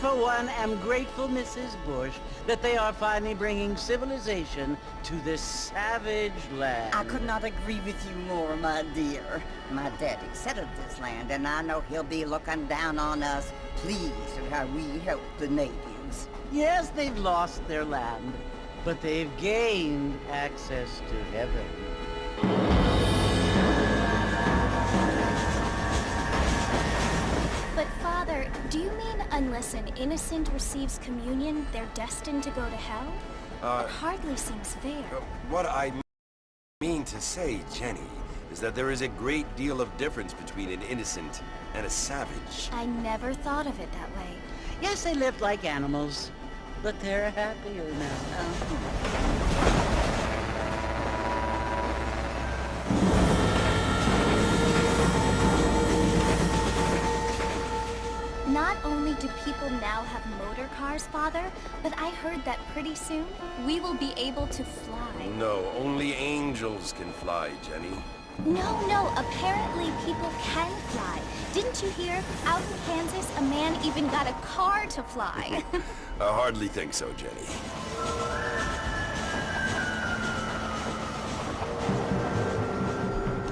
for one, am grateful, Mrs. Bush, that they are finally bringing civilization to this savage land. I could not agree with you more, my dear. My daddy settled this land, and I know he'll be looking down on us, pleased at how we help the natives. Yes, they've lost their land, but they've gained access to heaven. But Father, do you mean unless an innocent receives communion, they're destined to go to hell? It hardly seems fair. What I mean to say, Jenny, is that there is a great deal of difference between an innocent and a savage. I never thought of it that way. Yes, they lived like animals, but they're happier now. Not only do people now have motor cars, Father, but I heard that pretty soon we will be able to fly. No, only angels can fly, Jenny. No, apparently people can fly. Didn't you hear? Out in Kansas, a man even got a car to fly. I hardly think so, Jenny.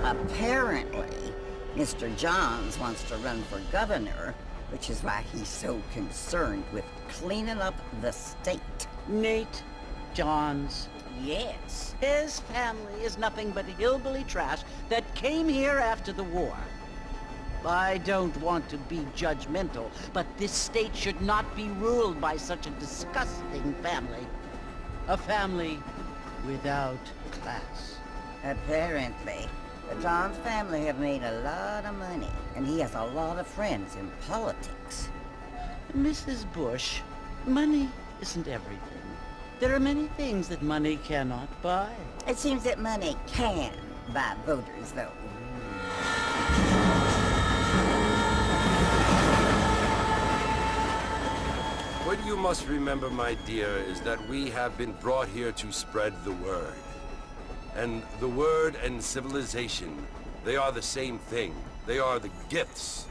Apparently, Mr. Johns wants to run for governor, which is why he's so concerned with cleaning up the state. Nate Johns. Yes. His family is nothing but hillbilly trash that came here after the war. I don't want to be judgmental, but this state should not be ruled by such a disgusting family. A family without class. Apparently. The Johns family have made a lot of money, and he has a lot of friends in politics. Mrs. Bush, money isn't everything. There are many things that money cannot buy. It seems that money can buy voters, though. What you must remember, my dear, is that we have been brought here to spread the word. And the word and civilization, they are the same thing. They are the gifts.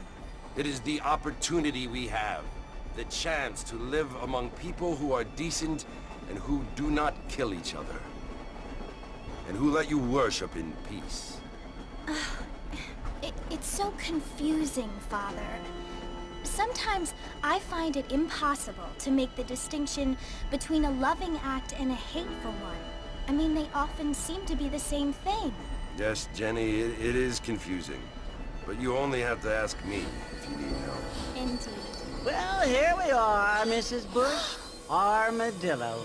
It is the opportunity we have, the chance to live among people who are decent and who do not kill each other. And who let you worship in peace. It's so confusing, Father. Sometimes I find it impossible to make the distinction between a loving act and a hateful one. I mean, they often seem to be the same thing. Yes, Jenny, it is confusing. But you only have to ask me if you need help. Indeed. Well, here we are, Mrs. Bush. Armadillo.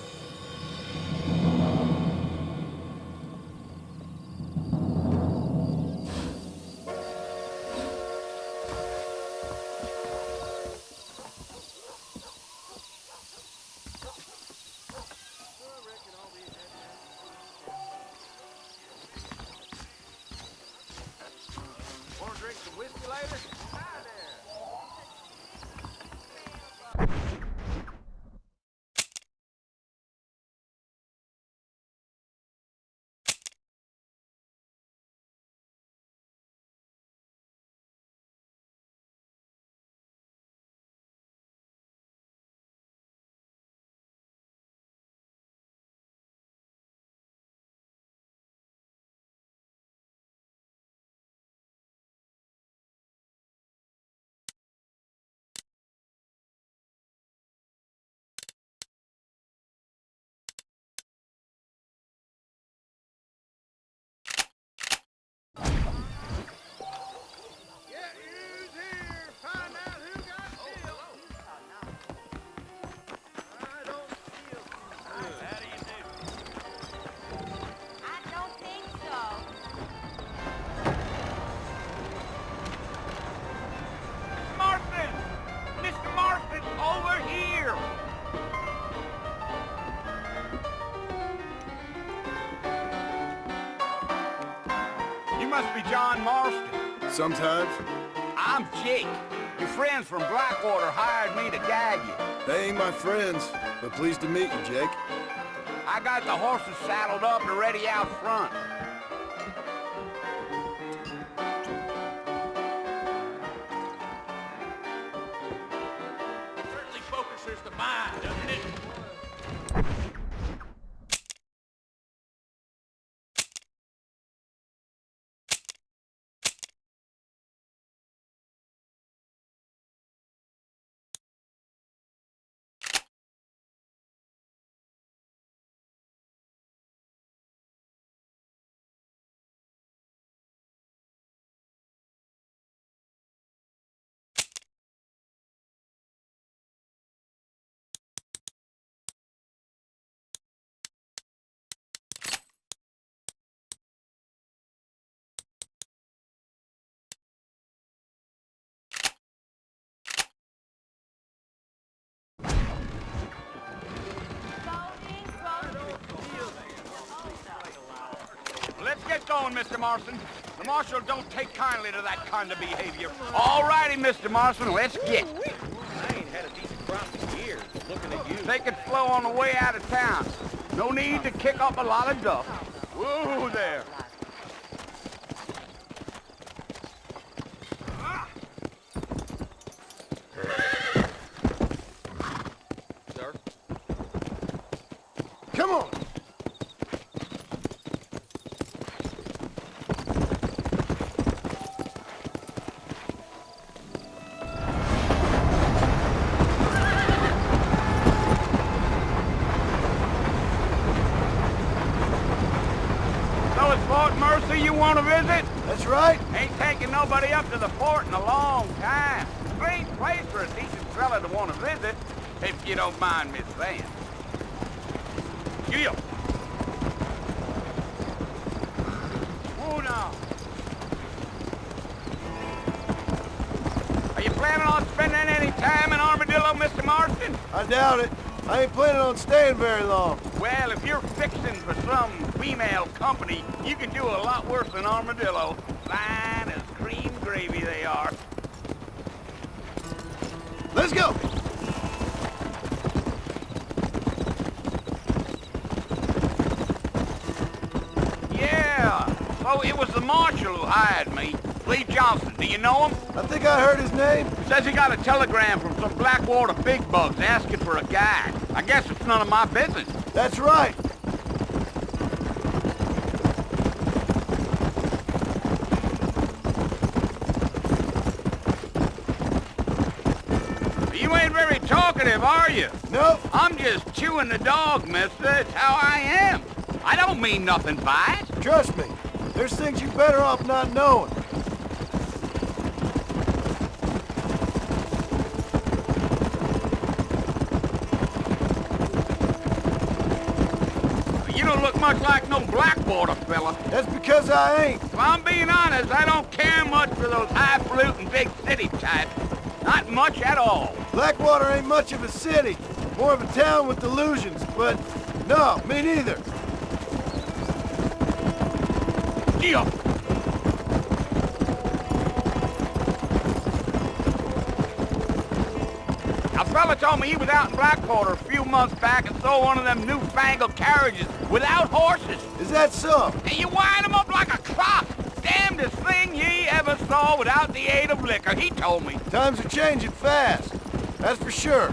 You must be John Marston. Sometimes. I'm Jake. Your friends from Blackwater hired me to guide you. They ain't my friends, but pleased to meet you, Jake. I got the horses saddled up and ready out front. Certainly focus Fine, doesn't it? Let's get going, Mr. Marston. The Marshal don't take kindly to that kind of behavior. All righty, Mr. Marston, let's get. I ain't had a decent crop in years, looking at you. Take it slow on the way out of town. No need to kick up a lot of dust. Whoa there. Sir? Come on! So it's Fort Mercy you want to visit? That's right. Ain't taking nobody up to the fort in a long time. Great place for a decent fella to want to visit, if you don't mind me saying. Yeah. Whoa now. Are you planning on spending any time in Armadillo, Mr. Marston? I doubt it. I ain't planning on staying very long. Well, if you're fixing for some female company, you can do a lot worse than Armadillo. Fine as cream gravy they are. Let's go! Yeah, so it was the marshal who hired me. Lee Johnson, do you know him? I think I heard his name. Says he got a telegram from some Blackwater big bugs asking for a guide. I guess it's none of my business. That's right. You ain't very talkative, are you? Nope. I'm just chewing the dog, mister. It's how I am. I don't mean nothing by it. Trust me. There's things you better off not knowing. You don't look much like no Blackwater fella. That's because I ain't. If I'm being honest, I don't care much for those highfalutin big city types. Not much at all. Blackwater ain't much of a city. More of a town with delusions, but no, me neither. Yeah. A fella told me he was out in Blackwater a few months back and saw one of them newfangled carriages without horses. Is that so? And you wind them up like a clock. Damnedest thing ye ever saw without the aid of liquor, he told me. Times are changing fast. That's for sure.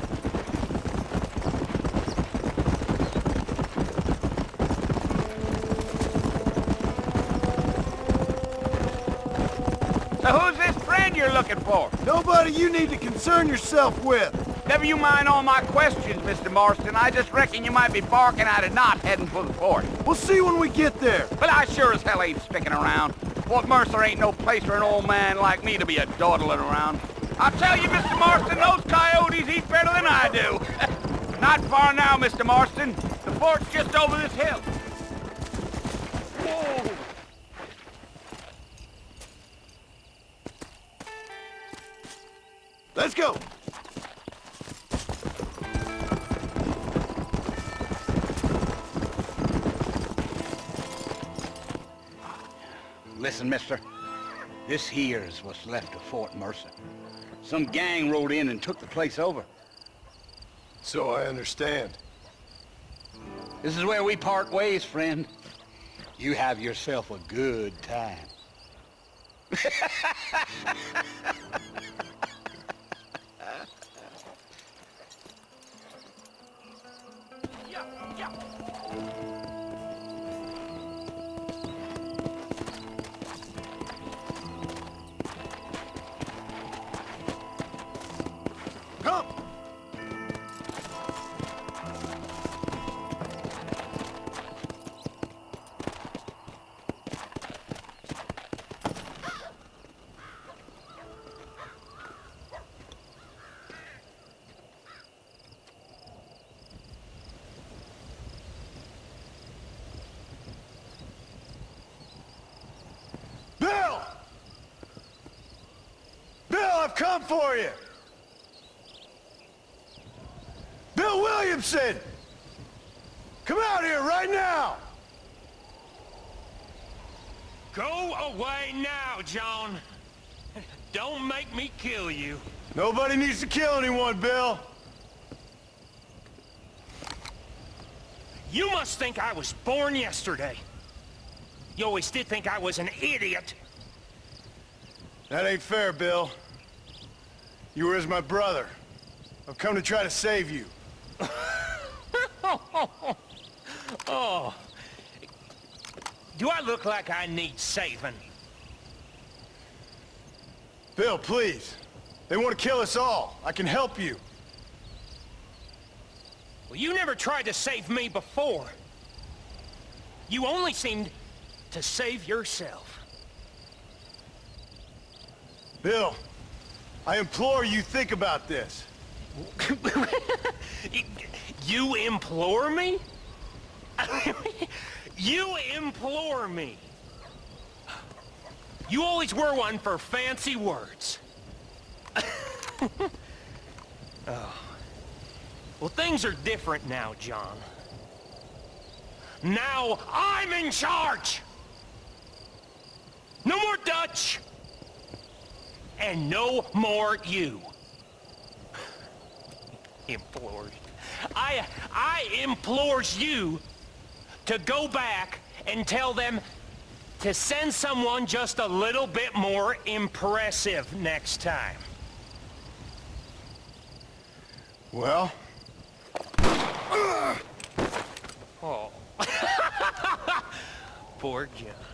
So who's this friend you're looking for? Nobody you need to concern yourself with. Never you mind all my questions, Mr. Marston. I just reckon you might be barking out a knot heading for the fort. We'll see when we get there. But I sure as hell ain't sticking around. Fort Mercer ain't no place for an old man like me to be a dawdling around. I'll tell you, Mr. Marston, those coyotes eat better than I do. Not far now, Mr. Marston. The fort's just over this hill. Whoa. Let's go. Listen, mister. This here's what's left of Fort Mercer. Some gang rode in and took the place over. So I understand. This is where we part ways, friend. You have yourself a good time. Come! Bill! Bill, I've come for you! Bill Williamson! Come out here right now! Go away now, John. Don't make me kill you. Nobody needs to kill anyone, Bill. You must think I was born yesterday. You always did think I was an idiot. That ain't fair, Bill. You were as my brother. I've come to try to save you. Oh. Do I look like I need saving? Bill, please. They want to kill us all. I can help you. Well, you never tried to save me before. You only seemed to save yourself. Bill, I implore you think about this. You implore me? You implore me. You always were one for fancy words. Oh. Well, things are different now, John. Now I'm in charge! No more Dutch! And no more you. Implores. I implores you to go back and tell them to send someone just a little bit more impressive next time. Well? Oh. Poor John.